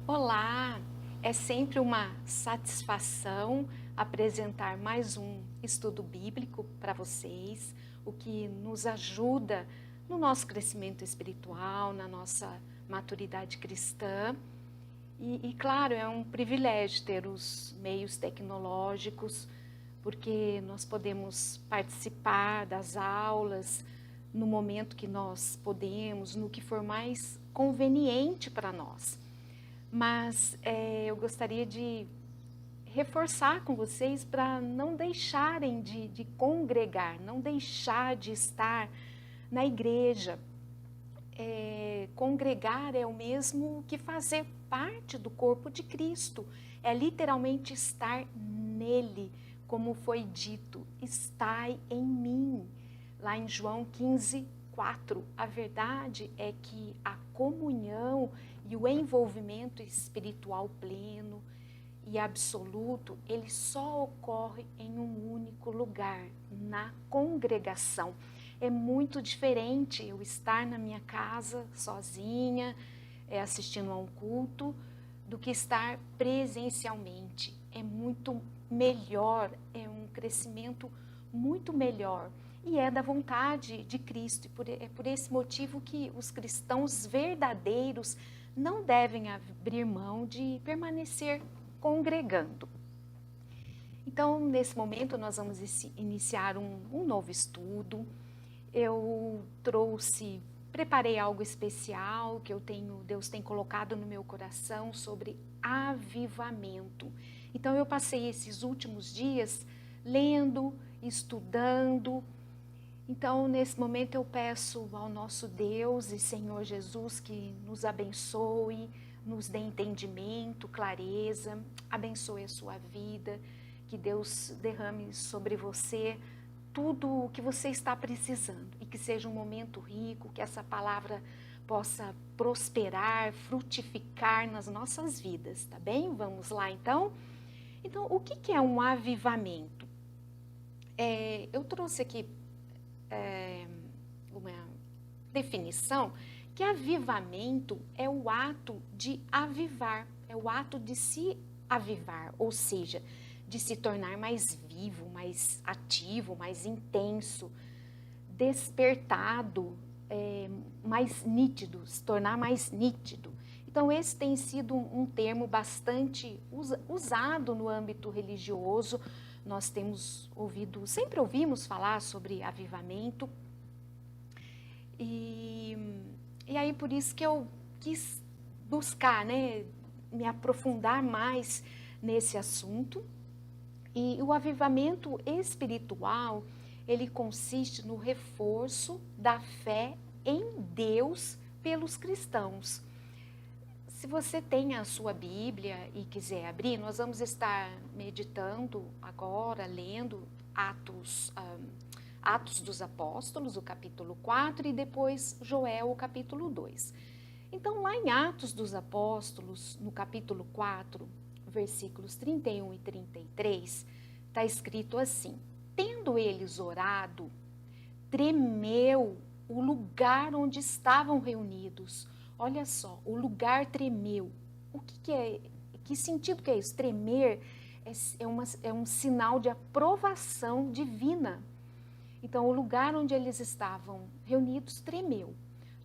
Olá, é sempre uma satisfação apresentar mais um estudo bíblico para vocês, o que nos ajuda no nosso crescimento espiritual, na nossa maturidade cristã. Claro, é um privilégio ter os meios tecnológicos, porque nós podemos participar das aulas no momento que nós podemos, no que for mais conveniente para nós. Mas eu gostaria de reforçar com vocês para não deixarem de congregar, não deixar de estar na igreja. Congregar é o mesmo que fazer parte do corpo de Cristo, é literalmente estar nele, como foi dito, estai em mim, lá em João 15:4. A verdade é que a comunhão e o envolvimento espiritual pleno e absoluto, ele só ocorre em um único lugar, na congregação. É muito diferente eu estar na minha casa sozinha, assistindo a um culto, do que estar presencialmente. É muito melhor, é um crescimento muito melhor. E é da vontade de Cristo. É por esse motivo que os cristãos verdadeiros não devem abrir mão de permanecer congregando. Então, nesse momento, nós vamos iniciar um novo estudo. Eu preparei algo especial que Deus tem colocado no meu coração sobre avivamento. Então, eu passei esses últimos dias lendo, estudando. Então, nesse momento, eu peço ao nosso Deus e Senhor Jesus que nos abençoe, nos dê entendimento, clareza, abençoe a sua vida, que Deus derrame sobre você tudo o que você está precisando e que seja um momento rico, que essa palavra possa prosperar, frutificar nas nossas vidas, tá bem? Vamos lá então? Então, o que é um avivamento? Eu trouxe aqui uma definição que avivamento é o ato de avivar, é o ato de se avivar, ou seja, de se tornar mais vivo, mais ativo, mais intenso, despertado, mais nítido, se tornar mais nítido. Então, esse tem sido um termo bastante usado no âmbito religioso. Nós sempre ouvimos falar sobre avivamento. E aí, por isso que eu quis buscar, me aprofundar mais nesse assunto. E o avivamento espiritual, ele consiste no reforço da fé em Deus pelos cristãos. Se você tem a sua Bíblia e quiser abrir, nós vamos estar meditando agora, lendo Atos dos Apóstolos, o capítulo 4, e depois Joel, o capítulo 2. Então, lá em Atos dos Apóstolos, no capítulo 4, versículos 31 e 33, está escrito assim: tendo eles orado, tremeu o lugar onde estavam reunidos. Olha só, o lugar tremeu. O que é? Que sentido que é isso? Tremer é um sinal de aprovação divina. Então, o lugar onde eles estavam reunidos tremeu.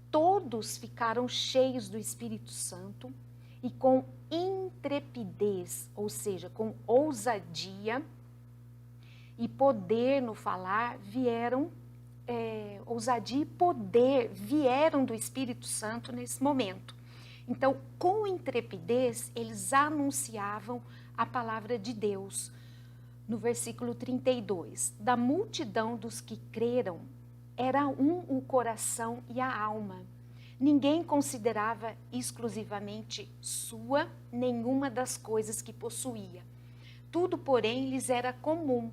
Todos ficaram cheios do Espírito Santo e com intrepidez, ou seja, com ousadia e poder no falar, ousadia e poder vieram do Espírito Santo nesse momento. Então, com intrepidez, eles anunciavam a palavra de Deus. No versículo 32, da multidão dos que creram, era um o coração e a alma. Ninguém considerava exclusivamente sua nenhuma das coisas que possuía. Tudo, porém, lhes era comum.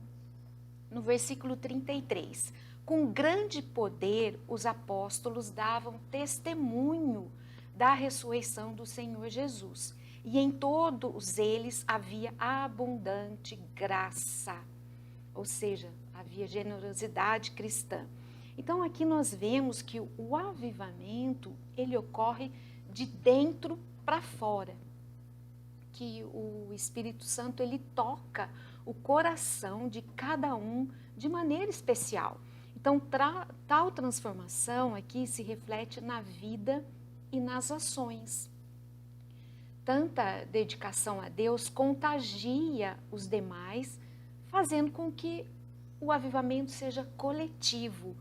No versículo 33, com grande poder os apóstolos davam testemunho da ressurreição do Senhor Jesus. E em todos eles havia abundante graça, ou seja, havia generosidade cristã. Então aqui nós vemos que o avivamento, ele ocorre de dentro para fora. que o Espírito Santo ele toca o coração de cada um de maneira especial. Então, tal transformação aqui se reflete na vida e nas ações. Tanta dedicação a Deus contagia os demais, fazendo com que o avivamento seja coletivo.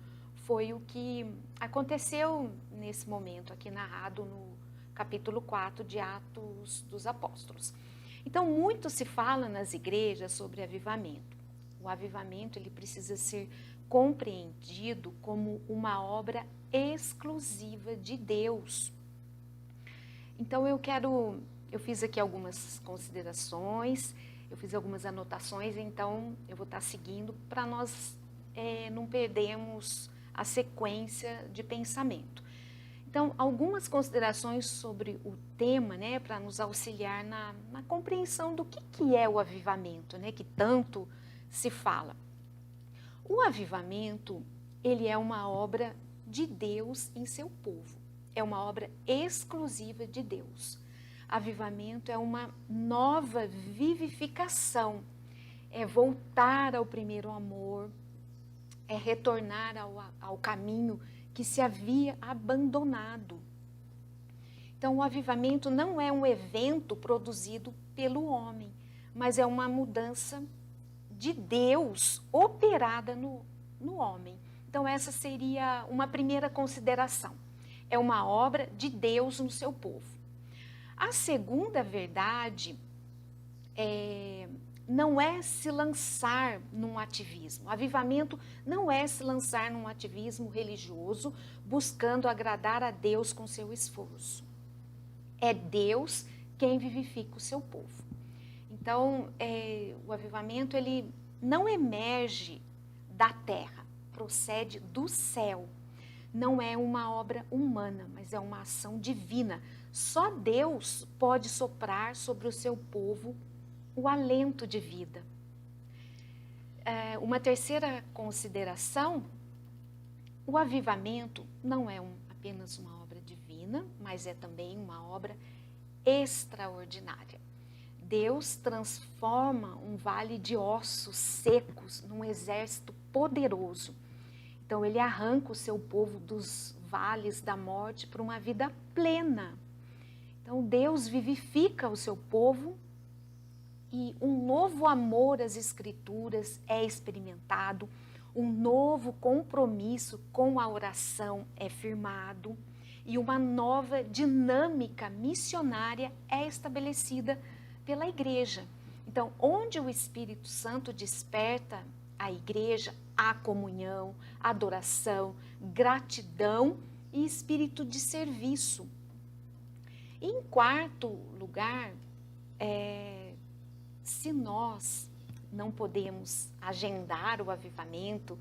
Foi o que aconteceu nesse momento aqui narrado no capítulo 4 de Atos dos Apóstolos. Então, muito se fala nas igrejas sobre avivamento. O avivamento ele precisa ser compreendido como uma obra exclusiva de Deus. Então, eu fiz aqui algumas considerações, eu fiz algumas anotações, então eu vou estar seguindo para nós não perdermos a sequência de pensamento. Então, algumas considerações sobre o tema, né, para nos auxiliar na compreensão do que é o avivamento, né, que tanto se fala. O avivamento, ele é uma obra de Deus em seu povo, é uma obra exclusiva de Deus. Avivamento é uma nova vivificação, é voltar ao primeiro amor, é retornar ao caminho que se havia abandonado. Então, o avivamento não é um evento produzido pelo homem, mas é uma mudança de Deus operada no homem. Então, essa seria uma primeira consideração. É uma obra de Deus no seu povo. A segunda verdade não é se lançar num ativismo. Avivamento não é se lançar num ativismo religioso buscando agradar a Deus com seu esforço. É Deus quem vivifica o seu povo. Então, o avivamento ele não emerge da terra, procede do céu. Não é uma obra humana, mas é uma ação divina. Só Deus pode soprar sobre o seu povo o alento de vida. Uma terceira consideração, o avivamento não é apenas uma obra divina, mas é também uma obra extraordinária. Deus transforma um vale de ossos secos num exército poderoso. Então, ele arranca o seu povo dos vales da morte para uma vida plena. Então, Deus vivifica o seu povo e um novo amor às Escrituras é experimentado, um novo compromisso com a oração é firmado e uma nova dinâmica missionária é estabelecida pela igreja. Então, onde o Espírito Santo desperta a igreja, há comunhão, adoração, gratidão e espírito de serviço. E em quarto lugar, se nós não podemos agendar o avivamento,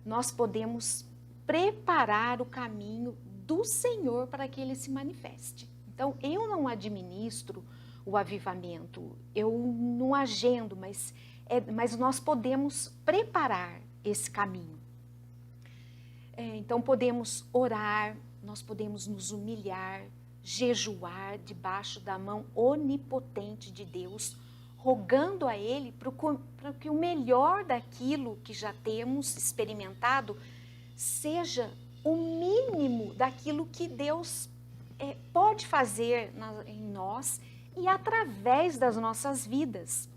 nós podemos preparar o caminho do Senhor para que ele se manifeste. Então, eu não administro o avivamento, eu não agendo, mas nós podemos preparar esse caminho. Então, podemos orar, nós podemos nos humilhar, jejuar debaixo da mão onipotente de Deus, rogando a Ele para que o melhor daquilo que já temos experimentado seja o mínimo daquilo que Deus pode fazer em nós e através das nossas vidas.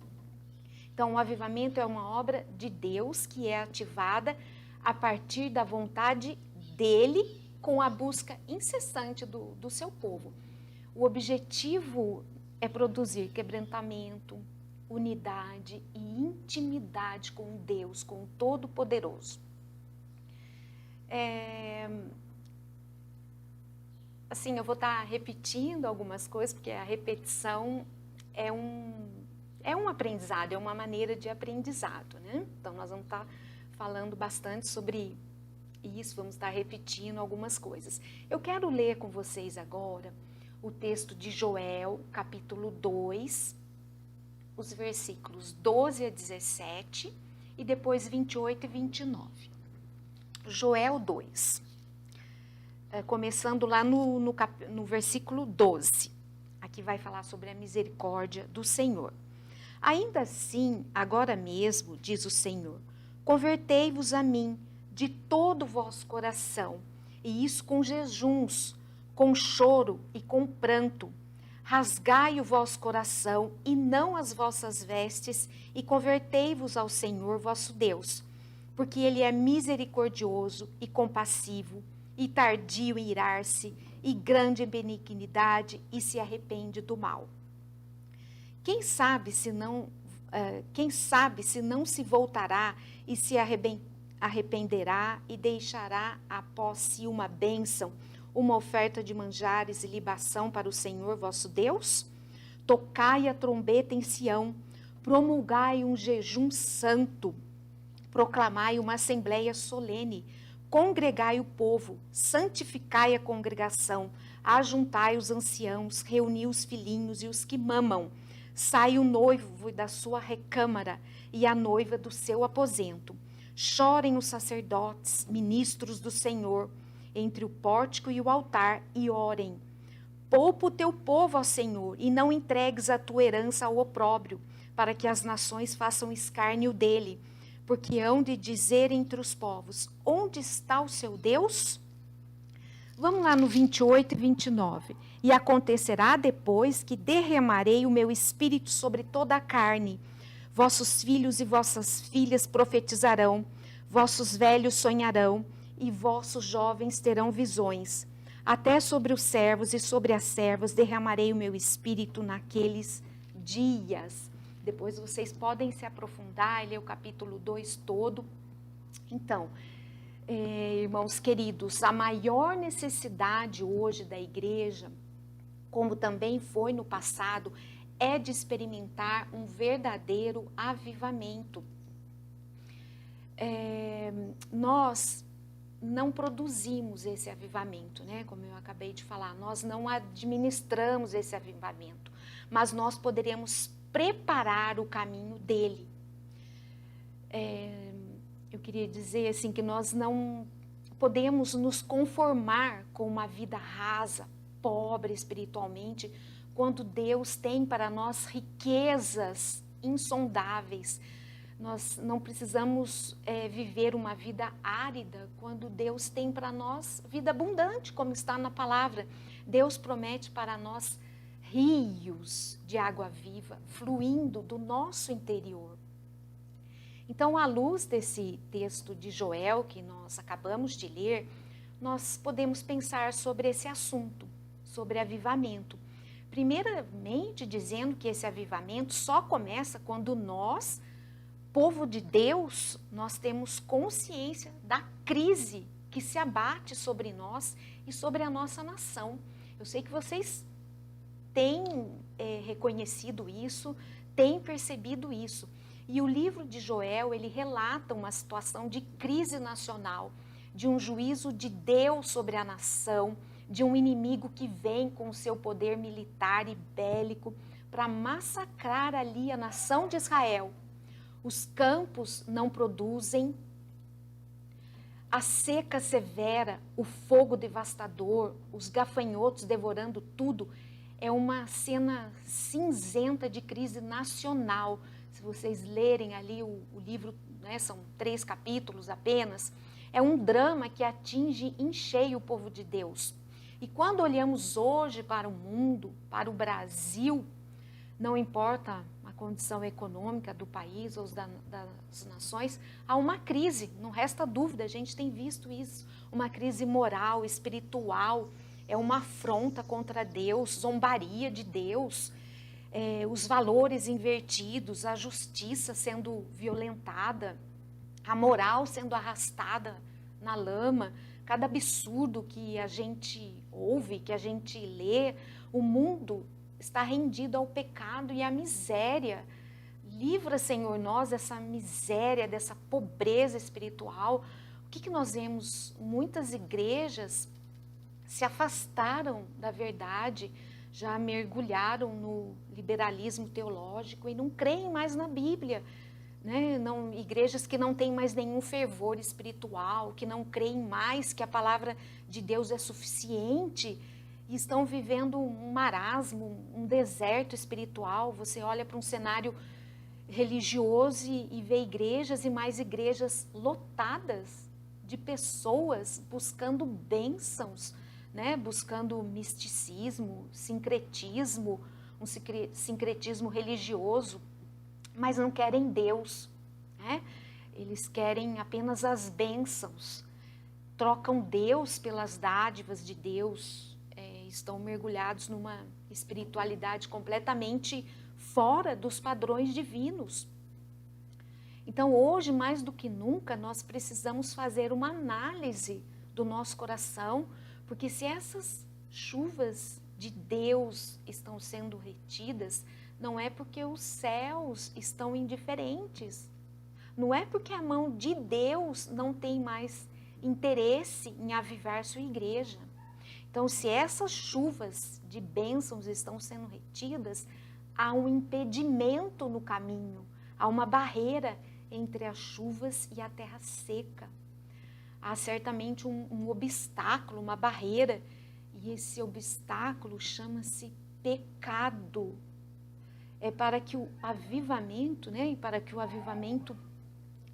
Então, o avivamento é uma obra de Deus que é ativada a partir da vontade dEle com a busca incessante do seu povo. O objetivo é produzir quebrantamento, unidade e intimidade com Deus, com o Todo-Poderoso. Assim, eu vou estar repetindo algumas coisas, porque a repetição é um aprendizado, é uma maneira de aprendizado, né? Então, nós vamos estar falando bastante sobre isso, vamos estar repetindo algumas coisas. Eu quero ler com vocês agora o texto de Joel, capítulo 2, os versículos 12 a 17 e depois 28 e 29. Joel 2, começando lá no versículo 12. aqui vai falar sobre a misericórdia do Senhor. Ainda assim, agora mesmo, diz o Senhor, convertei-vos a mim de todo o vosso coração, e isso com jejuns, com choro e com pranto. Rasgai o vosso coração e não as vossas vestes, e convertei-vos ao Senhor vosso Deus, porque Ele é misericordioso e compassivo, e tardio em irar-se, e grande em benignidade, e se arrepende do mal. Quem sabe se não se voltará e se arrependerá e deixará após si uma bênção, uma oferta de manjares e libação para o Senhor vosso Deus? Tocai a trombeta em Sião, promulgai um jejum santo, proclamai uma assembleia solene, congregai o povo, santificai a congregação, ajuntai os anciãos, reuni os filhinhos e os que mamam. Sai o noivo da sua recâmara e a noiva do seu aposento. Chorem os sacerdotes, ministros do Senhor, entre o pórtico e o altar, e orem. Poupa o teu povo ao Senhor, e não entregues a tua herança ao opróbrio, para que as nações façam escárnio dele, porque hão de dizer entre os povos, onde está o seu Deus? Vamos lá no 28 e 29. E acontecerá depois que derramarei o meu espírito sobre toda a carne. Vossos filhos e vossas filhas profetizarão, vossos velhos sonharão, e vossos jovens terão visões. Até sobre os servos e sobre as servas derramarei o meu espírito naqueles dias. Depois vocês podem se aprofundar e ler o capítulo 2 todo. Então, irmãos queridos, a maior necessidade hoje da igreja, como também foi no passado, é de experimentar um verdadeiro avivamento. Nós não produzimos esse avivamento, né? Como eu acabei de falar, nós não administramos esse avivamento, mas nós poderemos preparar o caminho dele. Eu queria dizer assim que nós não podemos nos conformar com uma vida rasa, pobre espiritualmente, quando Deus tem para nós riquezas insondáveis. Nós não precisamos viver uma vida árida quando Deus tem para nós vida abundante, como está na palavra. Deus promete para nós rios de água viva fluindo do nosso interior. Então, à luz desse texto de Joel que nós acabamos de ler, nós podemos pensar sobre esse assunto, sobre avivamento. Primeiramente, dizendo que esse avivamento só começa quando nós, povo de Deus, nós temos consciência da crise que se abate sobre nós e sobre a nossa nação. Eu sei que vocês têm reconhecido isso, têm percebido isso. E o livro de Joel, ele relata uma situação de crise nacional, de um juízo de Deus sobre a nação, de um inimigo que vem com o seu poder militar e bélico para massacrar ali a nação de Israel. Os campos não produzem, a seca severa, o fogo devastador, os gafanhotos devorando tudo, é uma cena cinzenta de crise nacional. Se vocês lerem ali o livro, né, são 3 capítulos apenas, é um drama que atinge em cheio o povo de Deus. E quando olhamos hoje para o mundo, para o Brasil, não importa a condição econômica do país ou das nações, há uma crise, não resta dúvida, a gente tem visto isso, uma crise moral, espiritual, é uma afronta contra Deus, zombaria de Deus, os valores invertidos, a justiça sendo violentada, a moral sendo arrastada na lama, cada absurdo que a gente ouve, que a gente lê, o mundo está rendido ao pecado e à miséria. Livra, Senhor, nós dessa miséria, dessa pobreza espiritual. O que nós vemos? Muitas igrejas se afastaram da verdade, já mergulharam no liberalismo teológico e não creem mais na Bíblia. Né? Igrejas que não têm mais nenhum fervor espiritual, que não creem mais que a palavra de Deus é suficiente. e estão vivendo um marasmo, um deserto espiritual. Você olha para um cenário religioso e vê igrejas e mais igrejas lotadas de pessoas buscando bênçãos, né? Buscando misticismo, sincretismo, um sincretismo religioso, mas não querem Deus, né? Eles querem apenas as bênçãos, trocam Deus pelas dádivas de Deus, estão mergulhados numa espiritualidade completamente fora dos padrões divinos. Então, hoje, mais do que nunca, nós precisamos fazer uma análise do nosso coração, porque se essas chuvas de Deus estão sendo retidas, não é porque os céus estão indiferentes, não é porque a mão de Deus não tem mais interesse em avivar sua igreja. Então, se essas chuvas de bênçãos estão sendo retidas, há um impedimento no caminho, há uma barreira entre as chuvas e a terra seca. Há certamente um obstáculo, uma barreira, e esse obstáculo chama-se pecado. É para que o avivamento, né, e para que o avivamento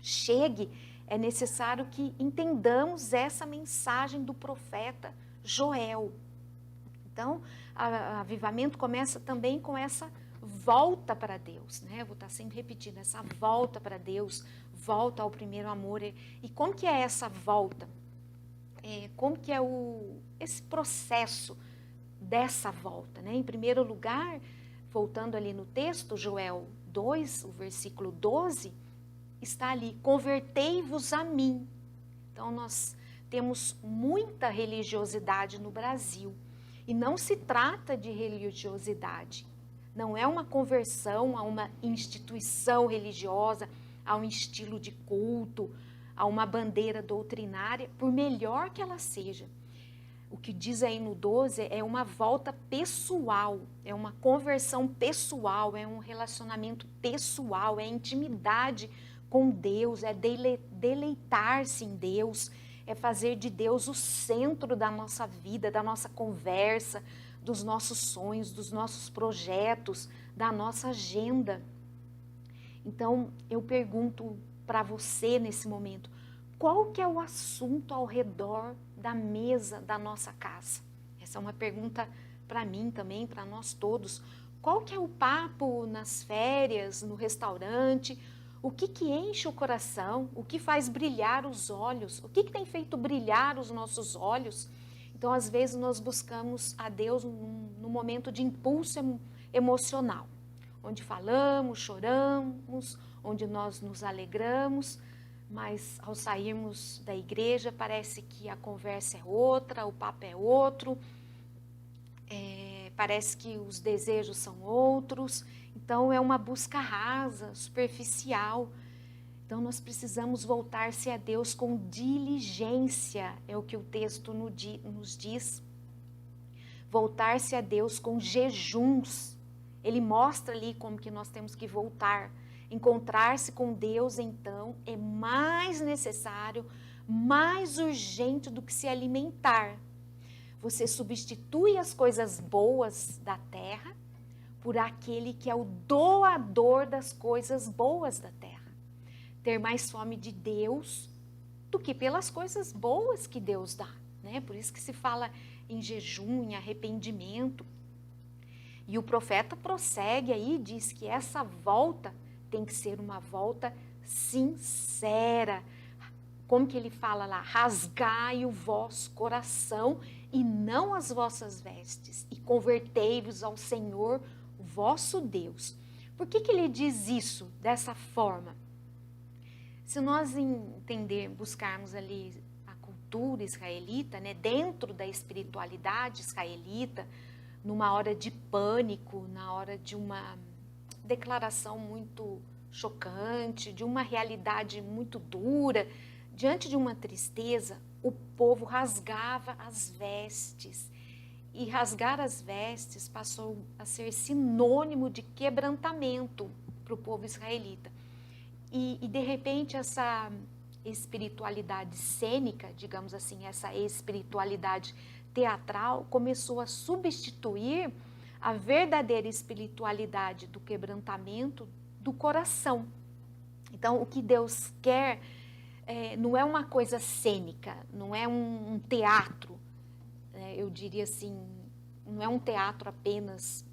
chegue, é necessário que entendamos essa mensagem do profeta Joel. Então, o avivamento começa também com essa volta para Deus, né? Eu vou estar sempre repetindo, essa volta para Deus, volta ao primeiro amor. E como que é essa volta? Como que é esse processo dessa volta, né? Em primeiro lugar, voltando ali no texto, Joel 2, o versículo 12, está ali, convertei-vos a mim. Então, nós temos muita religiosidade no Brasil. E não se trata de religiosidade. Não é uma conversão a uma instituição religiosa, a um estilo de culto, a uma bandeira doutrinária, por melhor que ela seja. O que diz aí no 12 é uma volta pessoal, é uma conversão pessoal, é um relacionamento pessoal, é intimidade com Deus, é deleitar-se em Deus, é fazer de Deus o centro da nossa vida, da nossa conversa, dos nossos sonhos, dos nossos projetos, da nossa agenda. Então, eu pergunto para você nesse momento, qual que é o assunto ao redor da mesa da nossa casa? Essa é uma pergunta para mim também, para nós todos. Qual que é o papo nas férias, no restaurante? O que que enche o coração? O que faz brilhar os olhos? O que que tem feito brilhar os nossos olhos? Então, às vezes, nós buscamos a Deus num momento de impulso emocional, onde falamos, choramos, onde nós nos alegramos, mas ao sairmos da igreja parece que a conversa é outra, o papo é outro, parece que os desejos são outros. Então, é uma busca rasa, superficial. Então, nós precisamos voltar-se a Deus com diligência, é o que o texto nos diz. Voltar-se a Deus com jejuns. Ele mostra ali como que nós temos que voltar. Encontrar-se com Deus, então, é mais necessário, mais urgente do que se alimentar. Você substitui as coisas boas da terra por aquele que é o doador das coisas boas da terra. Ter mais fome de Deus do que pelas coisas boas que Deus dá, né? Por isso que se fala em jejum, em arrependimento. E o profeta prossegue aí, diz que essa volta tem que ser uma volta sincera. Como que ele fala lá? Rasgai o vosso coração e não as vossas vestes, e convertei-vos ao Senhor, o vosso Deus. Por que que ele diz isso dessa forma? Se nós buscarmos ali a cultura israelita, né, dentro da espiritualidade israelita, numa hora de pânico, na hora de uma declaração muito chocante, de uma realidade muito dura, diante de uma tristeza, o povo rasgava as vestes. E rasgar as vestes passou a ser sinônimo de quebrantamento para o povo israelita. E de repente essa espiritualidade cênica, digamos assim, essa espiritualidade teatral começou a substituir a verdadeira espiritualidade do quebrantamento do coração. Então, o que Deus quer não é uma coisa cênica, não é um teatro, eu diria assim, não é um teatro apenas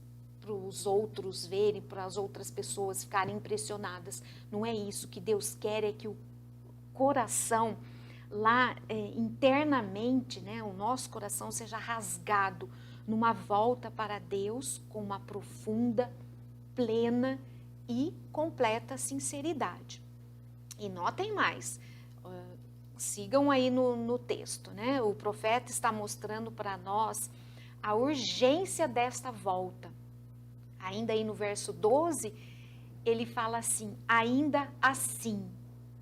para os outros verem, para as outras pessoas ficarem impressionadas. Não é isso. Que Deus quer é que o coração lá internamente, né, o nosso coração seja rasgado numa volta para Deus com uma profunda, plena e completa sinceridade. E notem mais, sigam aí no texto, né? O profeta está mostrando para nós a urgência desta volta. Ainda aí no verso 12, ele fala assim, ainda assim,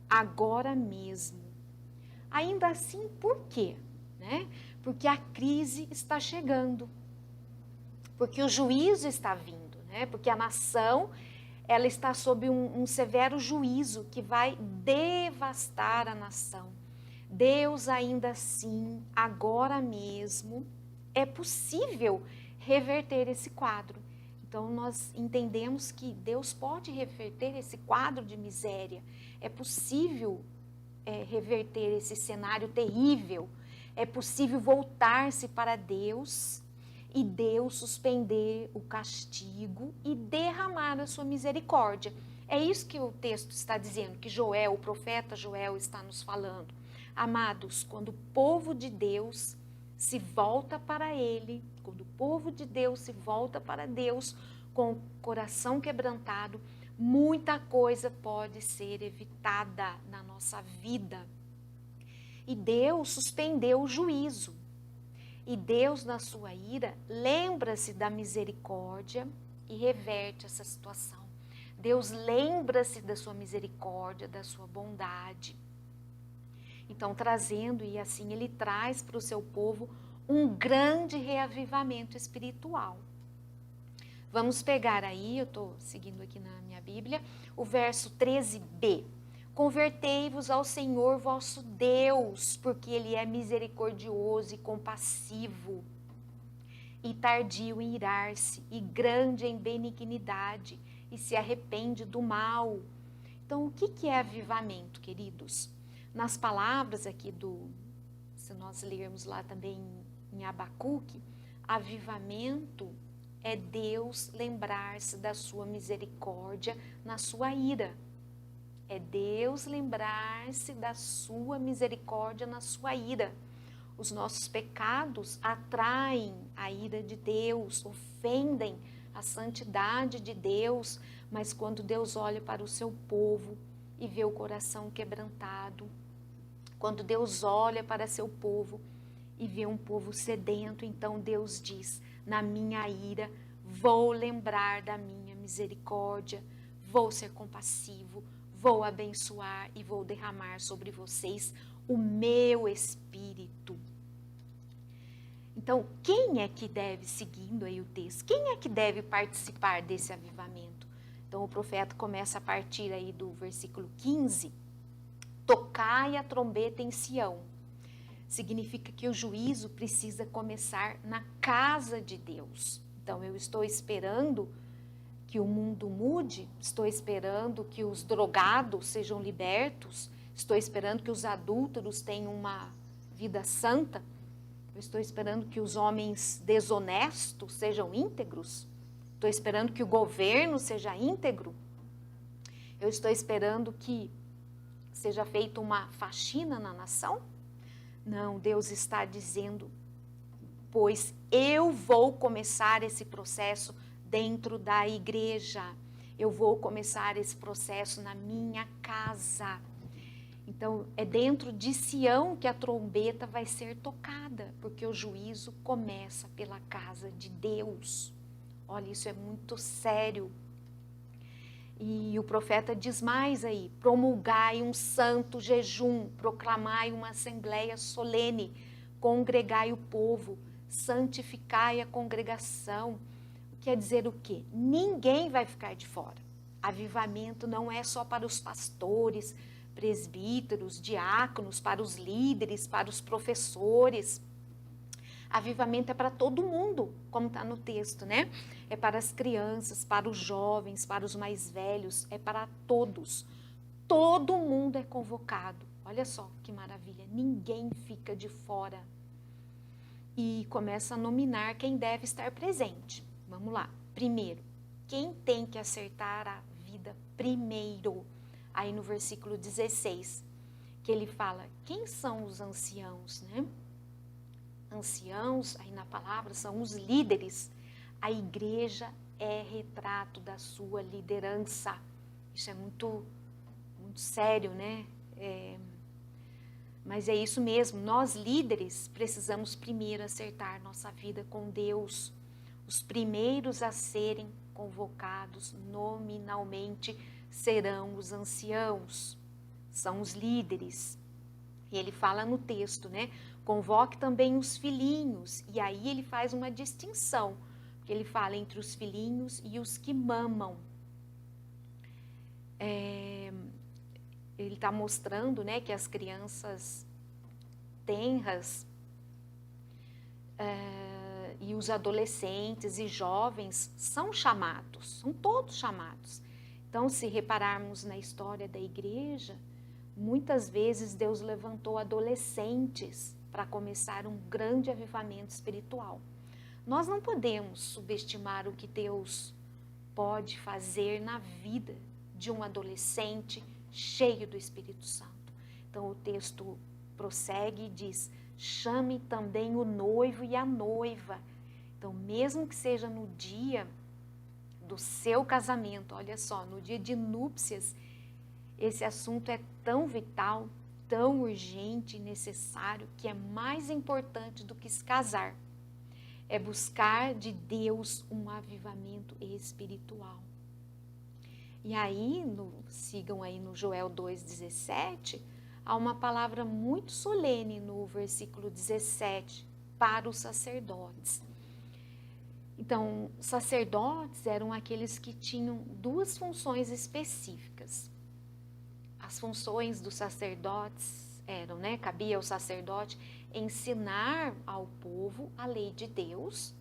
agora mesmo. Ainda assim, por quê? Né? Porque a crise está chegando, porque o juízo está vindo, né? Porque a nação, ela está sob um severo juízo que vai devastar a nação. Deus ainda assim, agora mesmo, é possível reverter esse quadro. Então, nós entendemos que Deus pode reverter esse quadro de miséria. É possível reverter esse cenário terrível. É possível voltar-se para Deus e Deus suspender o castigo e derramar a sua misericórdia. É isso que o texto está dizendo, que Joel, o profeta Joel, está nos falando. Amados, quando o povo de Deus se volta para Ele, quando o povo de Deus se volta para Deus com o coração quebrantado, muita coisa pode ser evitada na nossa vida. E Deus suspendeu o juízo. E Deus, na sua ira, lembra-se da misericórdia e reverte essa situação. Deus lembra-se da sua misericórdia, da sua bondade. Então, trazendo, e assim ele traz para o seu povo um grande reavivamento espiritual. Vamos pegar aí, eu estou seguindo aqui na minha Bíblia, o verso 13b. Convertei-vos ao Senhor vosso Deus, porque Ele é misericordioso e compassivo, e tardio em irar-se, e grande em benignidade, e se arrepende do mal. Então, o que é avivamento, queridos? Nas palavras aqui se nós lermos lá também em Abacuque, avivamento é Deus lembrar-se da sua misericórdia na sua ira. É Deus lembrar-se da sua misericórdia na sua ira. Os nossos pecados atraem a ira de Deus, ofendem a santidade de Deus, mas quando Deus olha para o seu povo e vê o coração quebrantado, quando Deus olha para seu povo e vê um povo sedento, então Deus diz, na minha ira, vou lembrar da minha misericórdia, vou ser compassivo, vou abençoar e vou derramar sobre vocês o meu Espírito. Então, quem é que deve, seguindo aí o texto, quem é que deve participar desse avivamento? Então, o profeta começa a partir aí do versículo 15, tocai a trombeta em Sião. Significa que o juízo precisa começar na casa de Deus. Então, eu estou esperando que o mundo mude, estou esperando que os drogados sejam libertos, estou esperando que os adúlteros tenham uma vida santa, eu estou esperando que os homens desonestos sejam íntegros, estou esperando que o governo seja íntegro, eu estou esperando que seja feita uma faxina na nação? Não, Deus está dizendo, pois eu vou começar esse processo dentro da igreja, eu vou começar esse processo na minha casa. Então, é dentro de Sião que a trombeta vai ser tocada, porque o juízo começa pela casa de Deus. Olha, isso é muito sério. E o profeta diz mais aí, promulgai um santo jejum, proclamai uma assembleia solene, congregai o povo, santificai a congregação. Quer dizer o quê? Ninguém vai ficar de fora. Avivamento não é só para os pastores, presbíteros, diáconos, para os líderes, para os professores. Avivamento é para todo mundo, como está no texto, né? É para as crianças, para os jovens, para os mais velhos, é para todos. Todo mundo é convocado. Olha só que maravilha, ninguém fica de fora. E começa a nominar quem deve estar presente. Vamos lá. Primeiro, quem tem que acertar a vida primeiro? Aí no versículo 16, que ele fala, quem são os anciãos, né? Anciãos, aí na palavra, são os líderes. A igreja é retrato da sua liderança. Isso é muito sério, né? Mas é isso mesmo, nós líderes precisamos primeiro acertar nossa vida com Deus. Os primeiros a serem convocados nominalmente serão os anciãos, são os líderes. E ele fala no texto, né? Convoque também os filhinhos. E aí ele faz uma distinção, porque ele fala entre os filhinhos e os que mamam. Ele está mostrando, né, que as crianças tenras e os adolescentes e jovens são chamados, são todos chamados. Então, se repararmos na história da igreja, muitas vezes Deus levantou adolescentes para começar um grande avivamento espiritual. Nós não podemos subestimar o que Deus pode fazer na vida de um adolescente cheio do Espírito Santo. Então o texto prossegue e diz, chame também o noivo e a noiva. Então mesmo que seja no dia do seu casamento, olha só, no dia de núpcias, esse assunto é tão vital, tão urgente e necessário, que é mais importante do que se casar. É buscar de Deus um avivamento espiritual. E aí, sigam aí no Joel 2,17, há uma palavra muito solene no versículo 17, para os sacerdotes. Então, sacerdotes eram aqueles que tinham duas funções específicas. As funções dos sacerdotes eram, né, cabia ao sacerdote ensinar ao povo a lei de Deus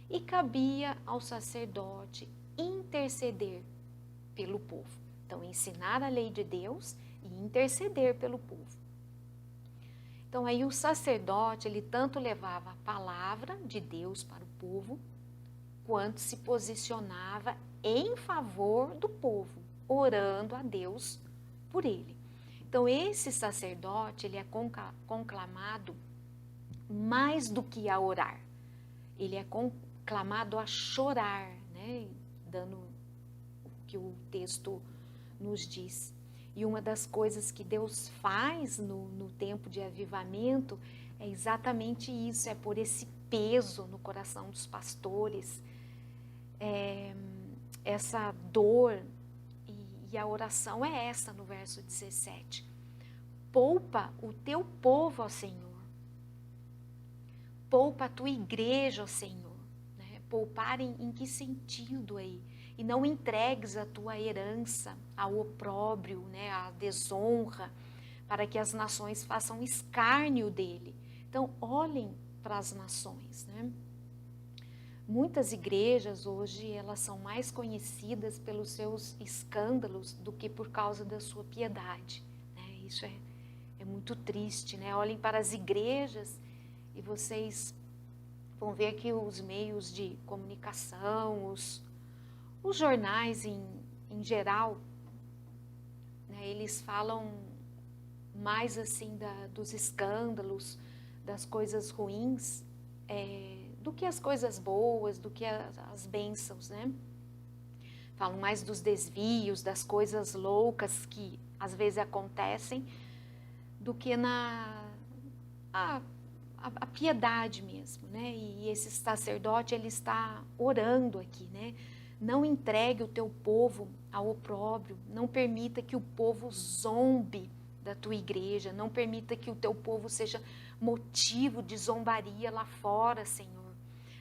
e cabia ao sacerdote interceder pelo povo. Então, ensinar a lei de Deus e interceder pelo povo. Então, aí o sacerdote, ele tanto levava a palavra de Deus para o povo, quanto se posicionava em favor do povo, orando a Deus por ele. Então, esse sacerdote, ele é conclamado mais do que a orar. Ele é conclamado a chorar, né? Dando o que o texto nos diz. E uma das coisas que Deus faz no tempo de avivamento é exatamente isso, é por esse peso no coração dos pastores, essa dor, e a oração é essa no verso 17. Poupa o teu povo, ó Senhor. Poupa a tua igreja, ó Senhor. Né? Poupar em que sentido aí? E não entregues a tua herança ao opróbrio, né? À desonra, para que as nações façam escárnio dele. Então, olhem para as nações, né? Muitas igrejas hoje, elas são mais conhecidas pelos seus escândalos do que por causa da sua piedade, né? Isso é muito triste, né? Olhem para as igrejas e vocês vão ver que os meios de comunicação, os jornais em geral, né, eles falam mais assim dos escândalos, das coisas ruins, do que as coisas boas, do que as bênçãos, né? Falam mais dos desvios, das coisas loucas que às vezes acontecem, do que a piedade mesmo, né? E esse sacerdote, ele está orando aqui, né? Não entregue o teu povo ao opróbrio, não permita que o povo zombe da tua igreja, não permita que o teu povo seja motivo de zombaria lá fora, Senhor.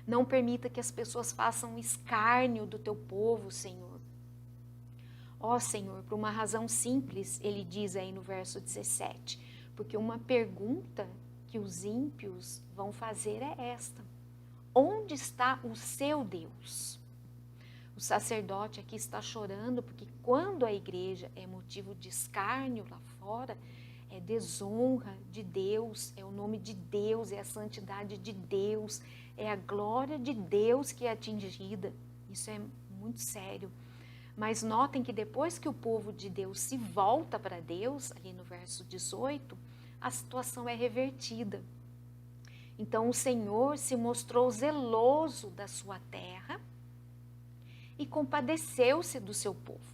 Não permita que as pessoas façam escárnio do teu povo, Senhor. Ó Senhor, por uma razão simples, ele diz aí no verso 17, porque uma pergunta que os ímpios vão fazer é esta: onde está o seu Deus? O sacerdote aqui está chorando porque quando a igreja é motivo de escárnio lá fora, é desonra de Deus, é o nome de Deus, é a santidade de Deus, é a glória de Deus que é atingida. Isso é muito sério. Mas notem que depois que o povo de Deus se volta para Deus, ali no verso 18, a situação é revertida. Então o Senhor se mostrou zeloso da sua terra e compadeceu-se do seu povo.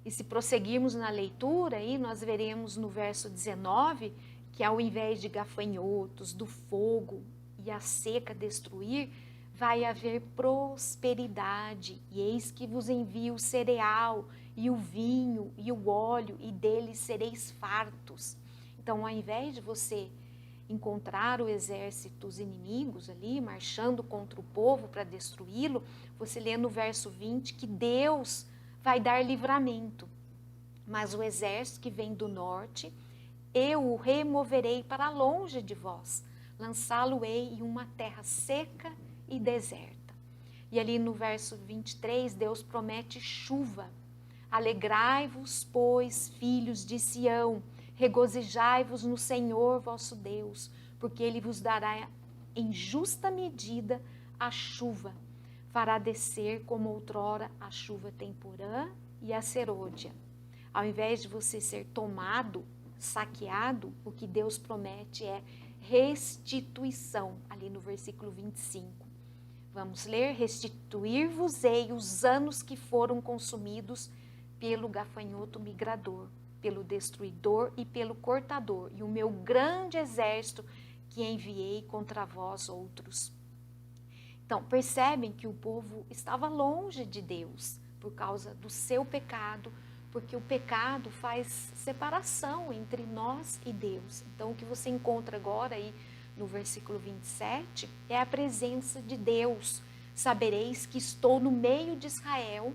E se prosseguirmos na leitura, aí nós veremos no verso 19 que ao invés de gafanhotos, do fogo e a seca destruir, vai haver prosperidade. E eis que vos envio o cereal e o vinho e o óleo, e deles sereis fartos. Então, ao invés de você encontrar o exército dos inimigos ali, marchando contra o povo para destruí-lo, você lê no verso 20 que Deus vai dar livramento. Mas o exército que vem do norte, eu o removerei para longe de vós, lançá-lo-ei em uma terra seca e deserta. E ali no verso 23, Deus promete chuva. Alegrai-vos, pois, filhos de Sião, regozijai-vos no Senhor vosso Deus, porque Ele vos dará em justa medida a chuva. Fará descer como outrora a chuva temporã e a serôdia. Ao invés de você ser tomado, saqueado, o que Deus promete é restituição, ali no versículo 25. Vamos ler: restituir-vos-ei os anos que foram consumidos pelo gafanhoto migrador, pelo destruidor e pelo cortador, e o meu grande exército que enviei contra vós outros. Então, percebem que o povo estava longe de Deus por causa do seu pecado, porque o pecado faz separação entre nós e Deus. Então, o que você encontra agora aí no versículo 27 é a presença de Deus. Sabereis que estou no meio de Israel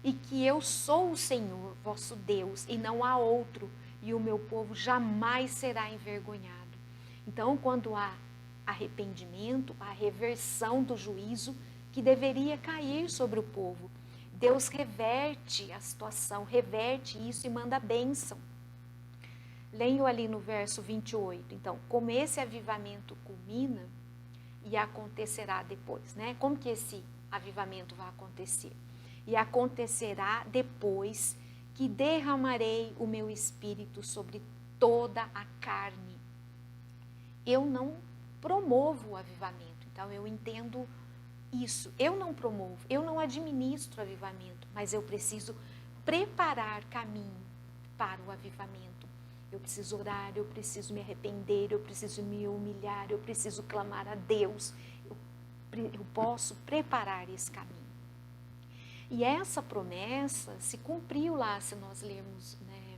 e que eu sou o Senhor, vosso Deus, e não há outro, e o meu povo jamais será envergonhado. Então, quando há arrependimento, a reversão do juízo que deveria cair sobre o povo, Deus reverte a situação, reverte isso e manda bênção. Leio ali no verso 28. Então, como esse avivamento culmina e acontecerá depois, né? Como que esse avivamento vai acontecer? E acontecerá depois que derramarei o meu espírito sobre toda a carne. Eu não promovo o avivamento, então eu entendo isso. Eu não promovo, eu não administro o avivamento, mas eu preciso preparar caminho para o avivamento. Eu preciso orar, eu preciso me arrepender, eu preciso me humilhar, eu preciso clamar a Deus. Eu posso preparar esse caminho. E essa promessa se cumpriu lá, se nós lermos, né,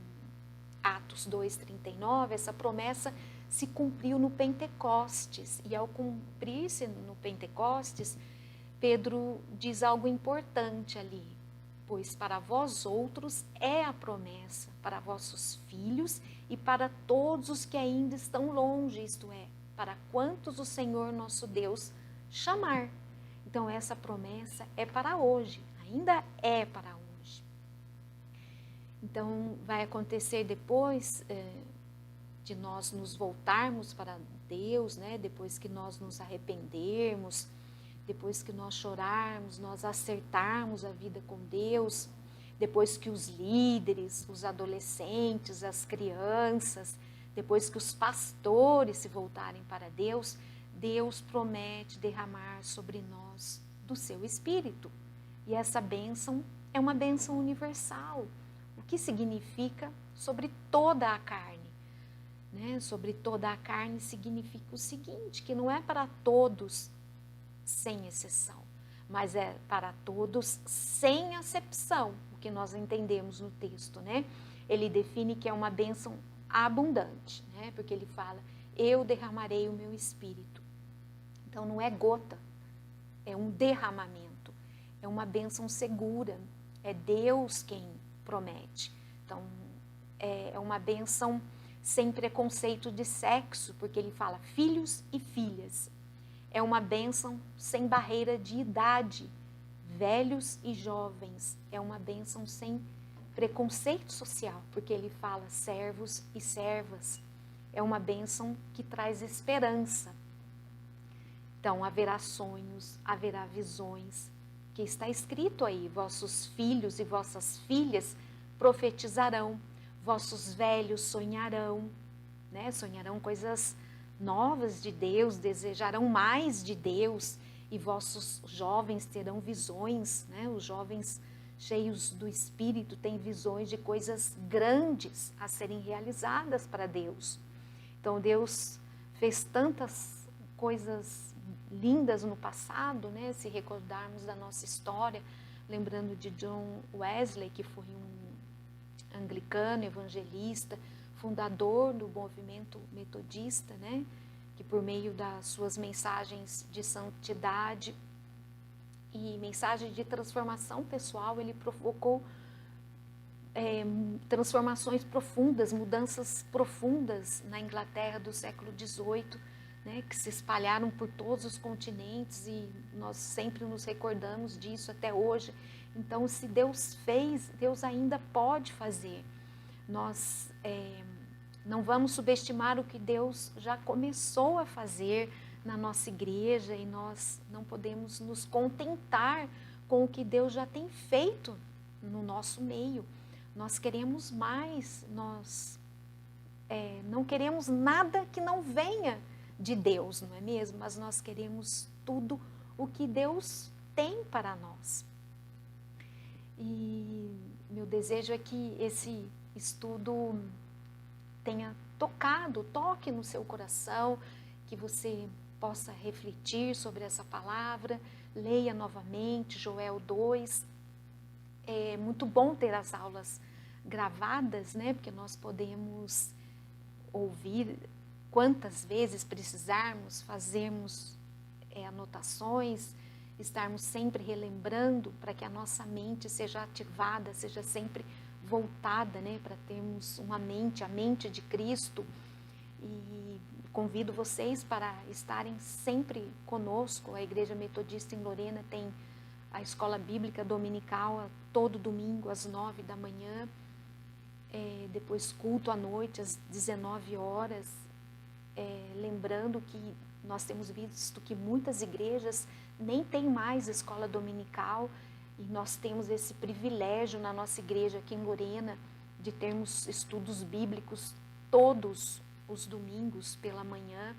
Atos 2:39, essa promessa se cumpriu no Pentecostes. E ao cumprir-se no Pentecostes, Pedro diz algo importante ali: pois para vós outros é a promessa, para vossos filhos e para todos os que ainda estão longe, isto é, para quantos o Senhor nosso Deus chamar. Então essa promessa é para hoje, ainda é para hoje. Então vai acontecer depois de nós nos voltarmos para Deus, né? Depois que nós nos arrependermos, depois que nós chorarmos, nós acertarmos a vida com Deus, depois que os líderes, os adolescentes, as crianças, depois que os pastores se voltarem para Deus, Deus promete derramar sobre nós do seu Espírito. E essa bênção é uma bênção universal, o que significa sobre toda a carne. Né? Sobre toda a carne significa o seguinte, que não é para todos sem exceção, mas é para todos sem acepção, o que nós entendemos no texto, né? Ele define que é uma bênção abundante, né? Porque ele fala, eu derramarei o meu espírito. Então não é gota, é um derramamento, é uma bênção segura, é Deus quem promete. Então é uma bênção sem preconceito de sexo, porque ele fala filhos e filhas. É uma bênção sem barreira de idade, velhos e jovens. É uma bênção sem preconceito social, porque ele fala servos e servas. É uma bênção que traz esperança. Então, haverá sonhos, haverá visões, que está escrito aí, vossos filhos e vossas filhas profetizarão, vossos velhos sonharão, né? Sonharão coisas novas de Deus, desejarão mais de Deus, e vossos jovens terão visões, né? Os jovens cheios do Espírito têm visões de coisas grandes a serem realizadas para Deus. Então, Deus fez tantas coisas lindas no passado, né? Se recordarmos da nossa história, lembrando de John Wesley, que foi um anglicano, evangelista, fundador do movimento metodista, né? Que por meio das suas mensagens de santidade e mensagens de transformação pessoal, ele provocou transformações profundas, mudanças profundas na Inglaterra do século XVIII, né, que se espalharam por todos os continentes, e nós sempre nos recordamos disso até hoje. Então, se Deus fez, Deus ainda pode fazer. Nós não vamos subestimar o que Deus já começou a fazer na nossa igreja, e nós não podemos nos contentar com o que Deus já tem feito no nosso meio. Nós queremos mais, nós não queremos nada que não venha de Deus, não é mesmo? Mas nós queremos tudo o que Deus tem para nós. E meu desejo é que esse estudo tenha toque no seu coração, que você possa refletir sobre essa palavra, leia novamente Joel 2. É muito bom ter as aulas gravadas, né? Porque nós podemos ouvir quantas vezes precisarmos, fazermos anotações, estarmos sempre relembrando, para que a nossa mente seja ativada, seja sempre voltada, né, para termos uma mente, a mente de Cristo. E convido vocês para estarem sempre conosco. A Igreja Metodista em Lorena tem a escola bíblica dominical todo domingo às 9 da manhã, depois culto à noite às 19 horas. Lembrando que nós temos visto que muitas igrejas nem têm mais escola dominical, e nós temos esse privilégio na nossa igreja aqui em Lorena de termos estudos bíblicos todos os domingos pela manhã,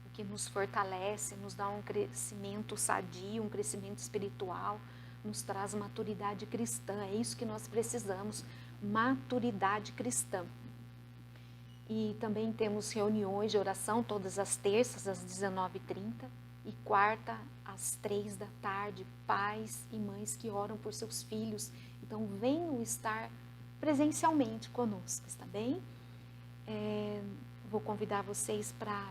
o que nos fortalece, nos dá um crescimento sadio, um crescimento espiritual, nos traz maturidade cristã. É isso que nós precisamos, maturidade cristã. E também temos reuniões de oração todas as terças às 19h30 e quarta às 3 da tarde, pais e mães que oram por seus filhos. Então venham estar presencialmente conosco, está bem? Vou convidar vocês para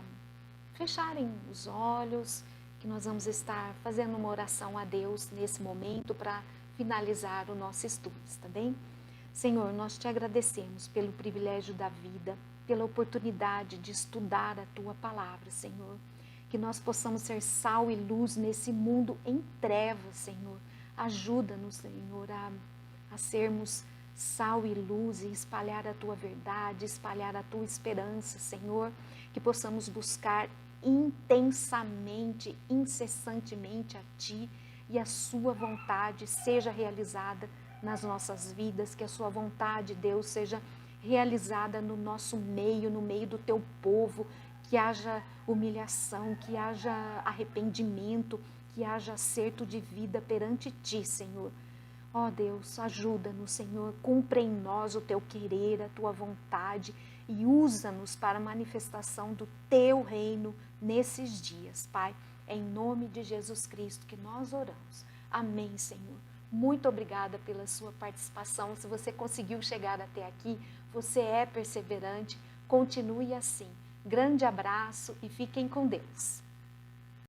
fecharem os olhos, que nós vamos estar fazendo uma oração a Deus nesse momento para finalizar o nosso estudo, está bem? Senhor, nós te agradecemos pelo privilégio da vida, pela oportunidade de estudar a Tua Palavra, Senhor. Que nós possamos ser sal e luz nesse mundo em trevas, Senhor. Ajuda-nos, Senhor, a sermos sal e luz e espalhar a Tua verdade, espalhar a Tua esperança, Senhor. Que possamos buscar intensamente, incessantemente a Ti, e a Sua vontade seja realizada nas nossas vidas, que a Sua vontade, Deus, seja realizada no nosso meio, no meio do Teu povo, que haja humilhação, que haja arrependimento, que haja acerto de vida perante Ti, Senhor. Ó Deus, ajuda-nos, Senhor, cumpre em nós o Teu querer, a Tua vontade, e usa-nos para a manifestação do Teu reino nesses dias, Pai. É em nome de Jesus Cristo que nós oramos. Amém, Senhor. Muito obrigada pela sua participação. Se você conseguiu chegar até aqui, você é perseverante, continue assim. Grande abraço e fiquem com Deus.